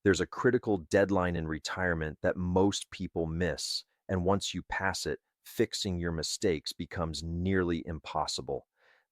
There's a critical deadline in retirement that most people miss, and once you pass it, fixing your mistakes becomes nearly impossible.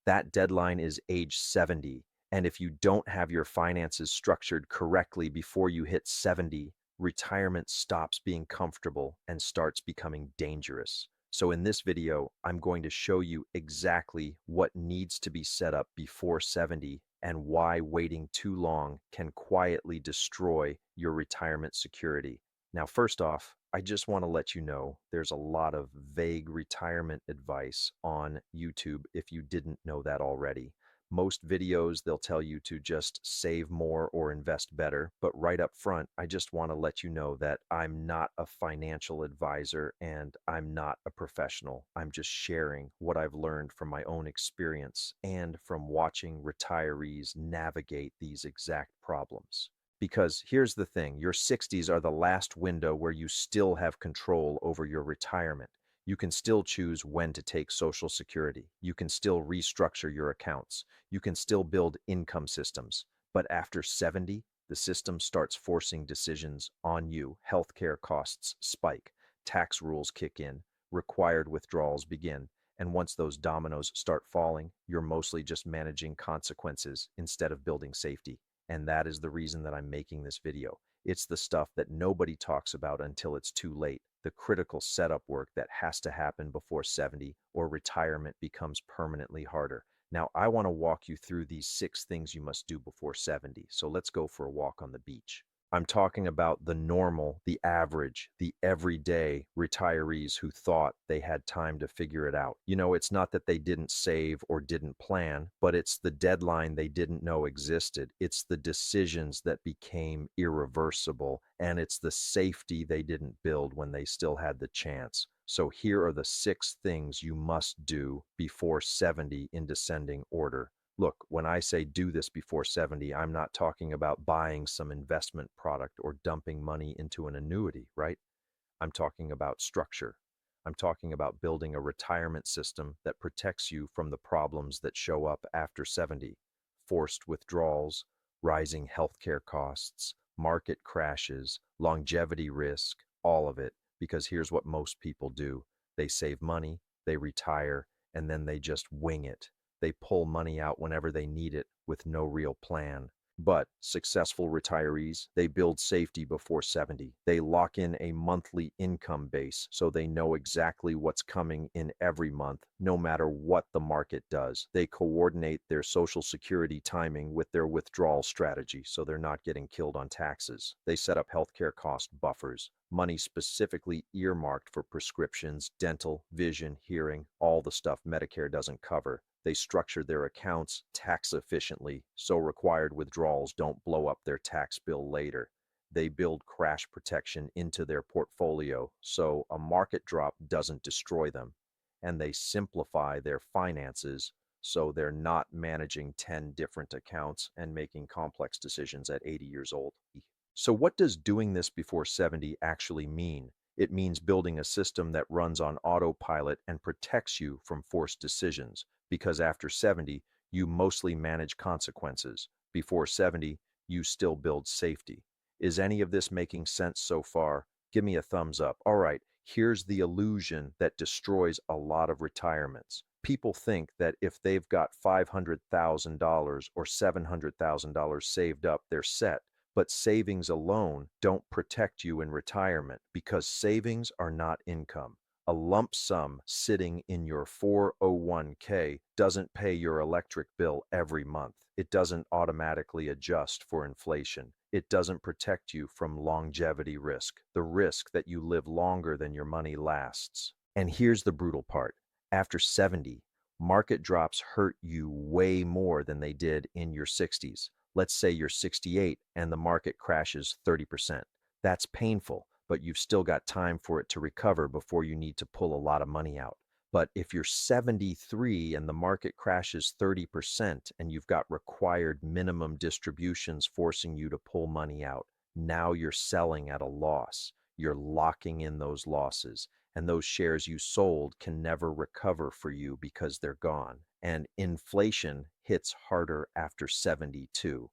That deadline is age 70, and if you don't have your finances structured correctly before you hit 70, retirement stops being comfortable and starts becoming dangerous. So in this video, I'm going to show you exactly what needs to be set up before 70 and why waiting too long can quietly destroy your retirement security. Now, first off, I just want to let you know there's a lot of vague retirement advice on YouTube if you didn't know that already. Most videos, they'll tell you to just save more or invest better. But right up front, I just want to let you know that I'm not a financial advisor and I'm not a professional. I'm just sharing what I've learned from my own experience and from watching retirees navigate these exact problems. Because here's the thing, your 60s are the last window where you still have control over your retirement. You can still choose when to take Social Security. You can still restructure your accounts. You can still build income systems. But after 70, the system starts forcing decisions on you. Healthcare costs spike, tax rules kick in, required withdrawals begin. And once those dominoes start falling, you're mostly just managing consequences instead of building safety. And that is the reason that I'm making this video. It's the stuff that nobody talks about until it's too late, the critical setup work that has to happen before 70 or retirement becomes permanently harder. Now, I want to walk you through these 6 things you must do before 70. So let's go for a walk on the beach. I'm talking about the normal, the average, the everyday retirees who thought they had time to figure it out. It's not that they didn't save or didn't plan, but it's the deadline they didn't know existed. It's the decisions that became irreversible, and it's the safety they didn't build when they still had the chance. So here are the 6 things you must do before 70 in descending order. Look, when I say do this before 70, I'm not talking about buying some investment product or dumping money into an annuity, right? I'm talking about structure. I'm talking about building a retirement system that protects you from the problems that show up after 70: forced withdrawals, rising healthcare costs, market crashes, longevity risk, all of it. Because here's what most people do: they save money, they retire, and then they just wing it. They pull money out whenever they need it with no real plan. But successful retirees, they build safety before 70. They lock in a monthly income base so they know exactly what's coming in every month, no matter what the market does. They coordinate their Social Security timing with their withdrawal strategy so they're not getting killed on taxes. They set up healthcare cost buffers, money specifically earmarked for prescriptions, dental, vision, hearing, all the stuff Medicare doesn't cover. They structure their accounts tax efficiently so required withdrawals don't blow up their tax bill later. They build crash protection into their portfolio so a market drop doesn't destroy them. And they simplify their finances so they're not managing 10 different accounts and making complex decisions at 80 years old. So, what does doing this before 70 actually mean? It means building a system that runs on autopilot and protects you from forced decisions, because after 70, you mostly manage consequences. Before 70, you still build safety. Is any of this making sense so far? Give me a thumbs up. All right, here's the illusion that destroys a lot of retirements. People think that if they've got $500,000 or $700,000 saved up, they're set. But savings alone don't protect you in retirement because savings are not income. A lump sum sitting in your 401k doesn't pay your electric bill every month. It doesn't automatically adjust for inflation. It doesn't protect you from longevity risk, the risk that you live longer than your money lasts. And here's the brutal part. After 70, market drops hurt you way more than they did in your 60s. Let's say you're 68 and the market crashes 30%. That's painful, but you've still got time for it to recover before you need to pull a lot of money out. But if you're 73 and the market crashes 30% and you've got required minimum distributions forcing you to pull money out, now you're selling at a loss. You're locking in those losses, and those shares you sold can never recover for you because they're gone. And inflation hits harder after 72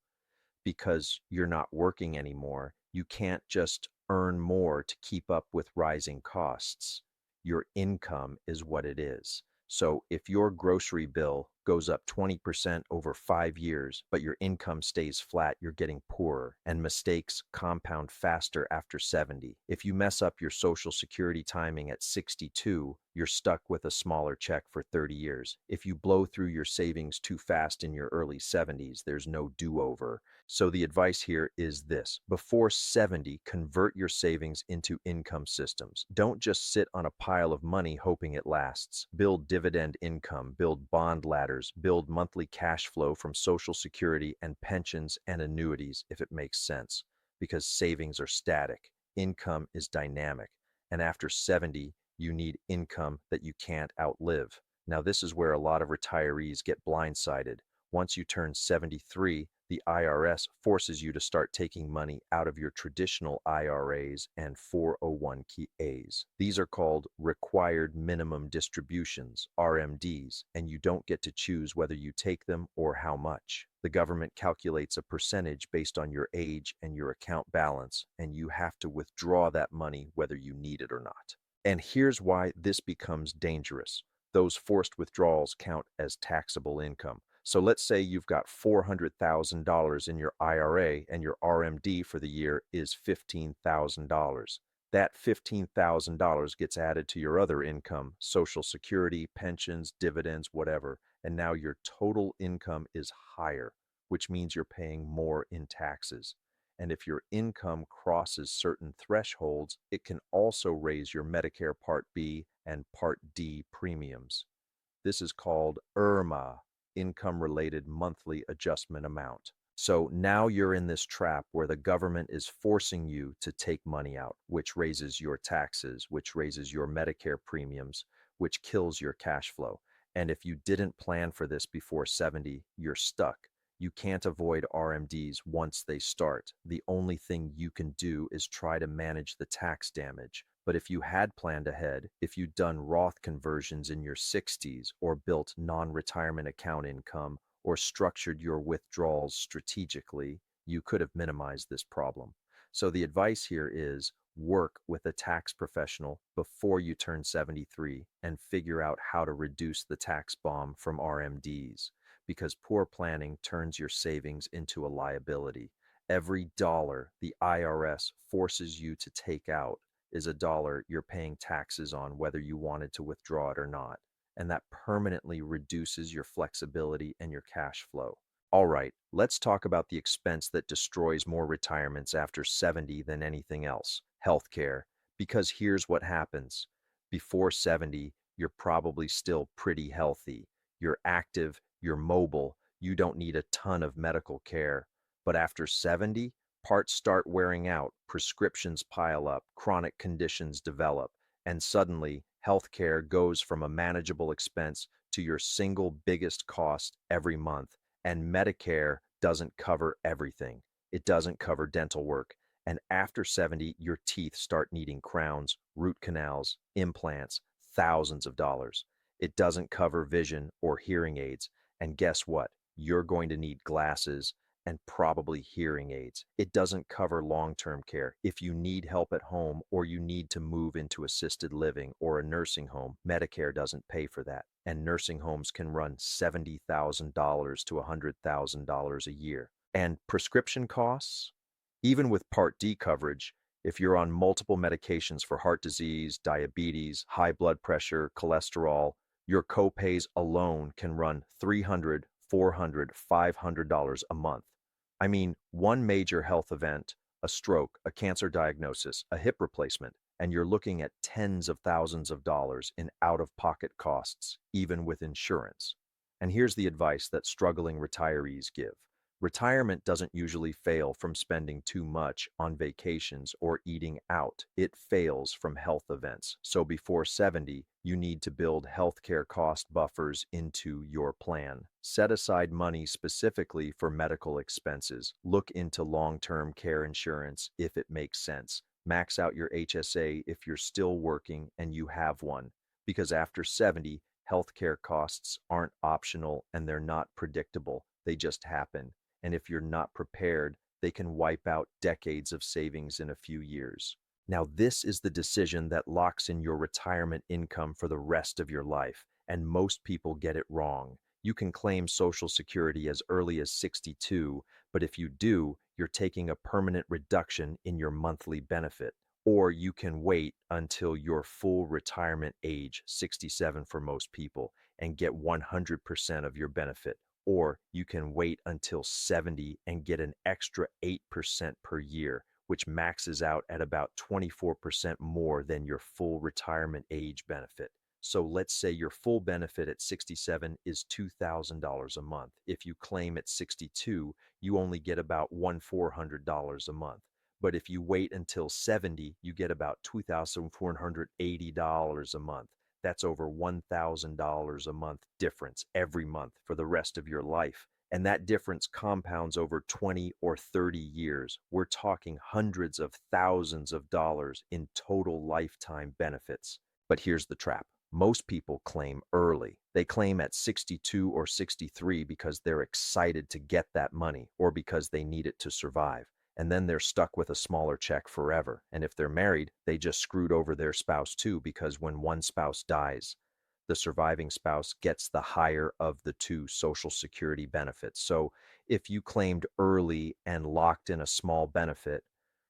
because you're not working anymore. You can't just earn more to keep up with rising costs. Your income is what it is. So if your grocery bill goes up 20% over 5 years, but your income stays flat, you're getting poorer, and mistakes compound faster after 70. If you mess up your Social Security timing at 62, you're stuck with a smaller check for 30 years. If you blow through your savings too fast in your early 70s, there's no do-over. So the advice here is this: before 70, convert your savings into income systems. Don't just sit on a pile of money hoping it lasts. Build dividend income, build bond ladders, build monthly cash flow from Social Security and pensions and annuities if it makes sense. Because savings are static, income is dynamic. And after 70, you need income that you can't outlive. Now, this is where a lot of retirees get blindsided. Once you turn 73, the IRS forces you to start taking money out of your traditional IRAs and 401ks. These are called required minimum distributions, RMDs, and you don't get to choose whether you take them or how much. The government calculates a percentage based on your age and your account balance, and you have to withdraw that money whether you need it or not. And here's why this becomes dangerous. Those forced withdrawals count as taxable income. So let's say you've got $400,000 in your IRA and your RMD for the year is $15,000. That $15,000 gets added to your other income, Social Security, pensions, dividends, whatever, and now your total income is higher, which means you're paying more in taxes. And if your income crosses certain thresholds, it can also raise your Medicare Part B and Part D premiums. This is called IRMA, income related monthly adjustment amount. So now you're in this trap where the government is forcing you to take money out, which raises your taxes, which raises your Medicare premiums, which kills your cash flow. And if you didn't plan for this before 70, you're stuck. You can't avoid RMDs once they start. The only thing you can do is try to manage the tax damage. But if you had planned ahead, if you'd done Roth conversions in your 60s, or built non-retirement account income, or structured your withdrawals strategically, you could have minimized this problem. So the advice here is work with a tax professional before you turn 73 and figure out how to reduce the tax bomb from RMDs, because poor planning turns your savings into a liability. Every dollar the IRS forces you to take out is a dollar you're paying taxes on whether you wanted to withdraw it or not. And that permanently reduces your flexibility and your cash flow. All right, let's talk about the expense that destroys more retirements after 70 than anything else: healthcare. Because here's what happens. Before 70, you're probably still pretty healthy. You're active, you're mobile, you don't need a ton of medical care. But after 70, parts start wearing out, prescriptions pile up, chronic conditions develop, and suddenly healthcare goes from a manageable expense to your single biggest cost every month. And Medicare doesn't cover everything. It doesn't cover dental work. And after 70, your teeth start needing crowns, root canals, implants, thousands of dollars. It doesn't cover vision or hearing aids. And guess what? You're going to need glasses and probably hearing aids. It doesn't cover long-term care. If you need help at home or you need to move into assisted living or a nursing home, Medicare doesn't pay for that. And nursing homes can run $70,000 to $100,000 a year. And prescription costs? Even with Part D coverage, if you're on multiple medications for heart disease, diabetes, high blood pressure, cholesterol, your copays alone can run $300, $400, $500 a month. I mean, one major health event, a stroke, a cancer diagnosis, a hip replacement, and you're looking at tens of thousands of dollars in out-of-pocket costs, even with insurance. And here's the advice that struggling retirees give. Retirement doesn't usually fail from spending too much on vacations or eating out. It fails from health events. So before 70, you need to build healthcare cost buffers into your plan. Set aside money specifically for medical expenses. Look into long-term care insurance if it makes sense. Max out your HSA if you're still working and you have one, because after 70, healthcare costs aren't optional and they're not predictable. They just happen. And if you're not prepared, they can wipe out decades of savings in a few years. Now, this is the decision that locks in your retirement income for the rest of your life, and most people get it wrong. You can claim Social Security as early as 62, but if you do, you're taking a permanent reduction in your monthly benefit. Or you can wait until your full retirement age, 67 for most people, and get 100% of your benefit. Or you can wait until 70 and get an extra 8% per year, which maxes out at about 24% more than your full retirement age benefit. So let's say your full benefit at 67 is $2,000 a month. If you claim at 62, you only get about $1,400 a month. But if you wait until 70, you get about $2,480 a month. That's over $1,000 a month difference every month for the rest of your life. And that difference compounds over 20 or 30 years. We're talking hundreds of thousands of dollars in total lifetime benefits. But here's the trap. Most people claim early. They claim at 62 or 63 because they're excited to get that money or because they need it to survive. And then they're stuck with a smaller check forever. And if they're married, they just screwed over their spouse too, because when one spouse dies, the surviving spouse gets the higher of the two Social Security benefits. So if you claimed early and locked in a small benefit,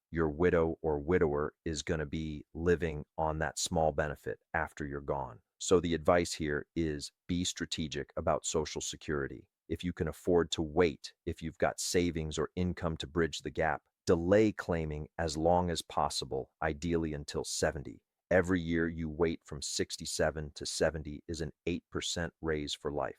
your widow or widower is going to be living on that small benefit after you're gone. So the advice here is be strategic about Social Security. If you can afford to wait, if you've got savings or income to bridge the gap, delay claiming as long as possible, ideally until 70. Every year you wait from 67 to 70 is an 8% raise for life.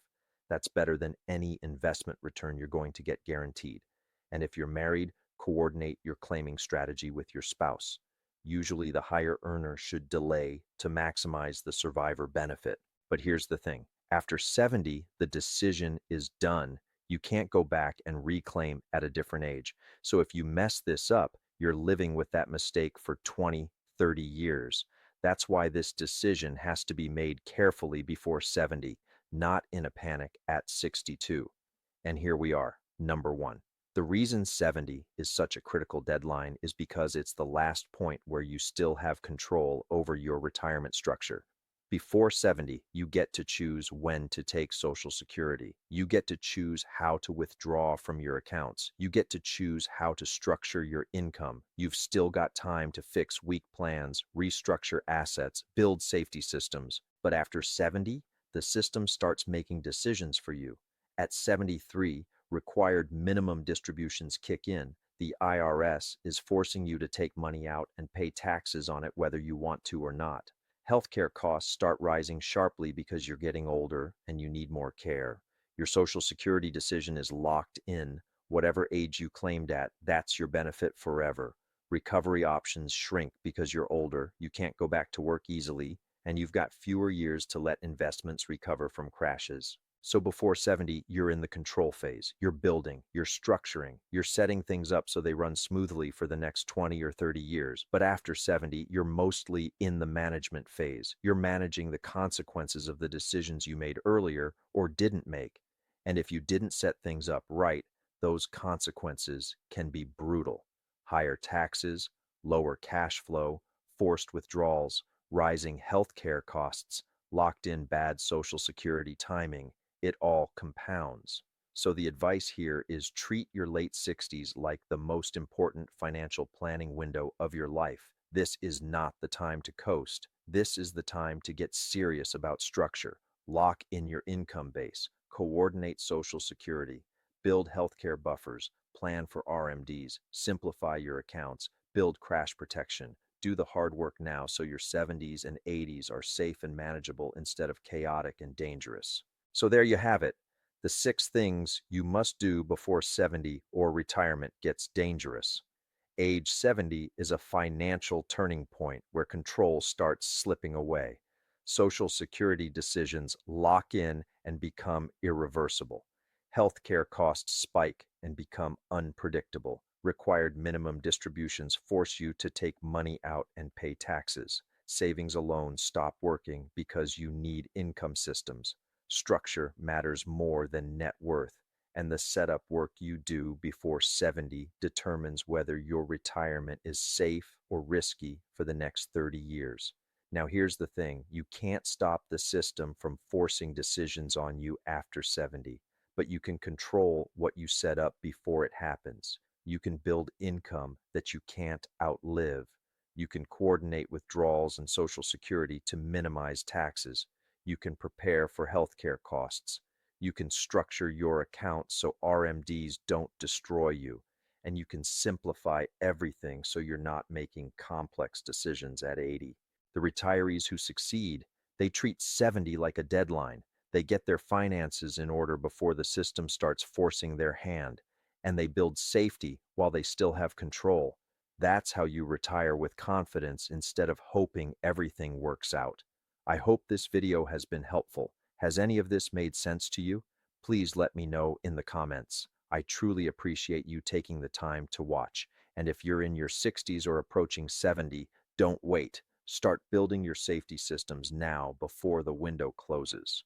That's better than any investment return you're going to get guaranteed. And if you're married, coordinate your claiming strategy with your spouse. Usually, the higher earner should delay to maximize the survivor benefit. But here's the thing, after 70, the decision is done. You can't go back and reclaim at a different age. So if you mess this up, you're living with that mistake for 20, 30 years. That's why this decision has to be made carefully before 70, not in a panic at 62. And here we are, number one. The reason 70 is such a critical deadline is because it's the last point where you still have control over your retirement structure. Before 70, you get to choose when to take Social Security. You get to choose how to withdraw from your accounts. You get to choose how to structure your income. You've still got time to fix weak plans, restructure assets, build safety systems. But after 70, the system starts making decisions for you. At 73, required minimum distributions kick in. The IRS is forcing you to take money out and pay taxes on it whether you want to or not. Healthcare costs start rising sharply because you're getting older and you need more care. Your Social Security decision is locked in. Whatever age you claimed at, that's your benefit forever. Recovery options shrink because you're older, you can't go back to work easily, and you've got fewer years to let investments recover from crashes. So before 70, you're in the control phase. You're building, you're structuring, you're setting things up so they run smoothly for the next 20 or 30 years. But after 70, you're mostly in the management phase. You're managing the consequences of the decisions you made earlier or didn't make. And if you didn't set things up right, those consequences can be brutal. Higher taxes, lower cash flow, forced withdrawals, rising healthcare costs, locked in bad Social Security timing. It all compounds. So the advice here is treat your late 60s like the most important financial planning window of your life. This is not the time to coast. This is the time to get serious about structure. Lock in your income base. Coordinate Social Security. Build healthcare buffers. Plan for RMDs. Simplify your accounts. Build crash protection. Do the hard work now so your 70s and 80s are safe and manageable instead of chaotic and dangerous. So there you have it, the 6 things you must do before 70 or retirement gets dangerous. Age 70 is a financial turning point where control starts slipping away. Social Security decisions lock in and become irreversible. Healthcare costs spike and become unpredictable. Required minimum distributions force you to take money out and pay taxes. Savings alone stop working because you need income systems. Structure matters more than net worth. and the setup work you do before 70 determines whether your retirement is safe or risky for the next 30 years. Now, here's the thing, you can't stop the system from forcing decisions on you after 70, but you can control what you set up before it happens. You can build income that you can't outlive. You can coordinate withdrawals and Social Security to minimize taxes. You can prepare for healthcare costs. You can structure your account so RMDs don't destroy you. And you can simplify everything so you're not making complex decisions at 80. The retirees who succeed, they treat 70 like a deadline. They get their finances in order before the system starts forcing their hand, and they build safety while they still have control. That's how you retire with confidence instead of hoping everything works out. I hope this video has been helpful. Has any of this made sense to you? Please let me know in the comments. I truly appreciate you taking the time to watch. And if you're in your 60s or approaching 70, don't wait. Start building your safety systems now before the window closes.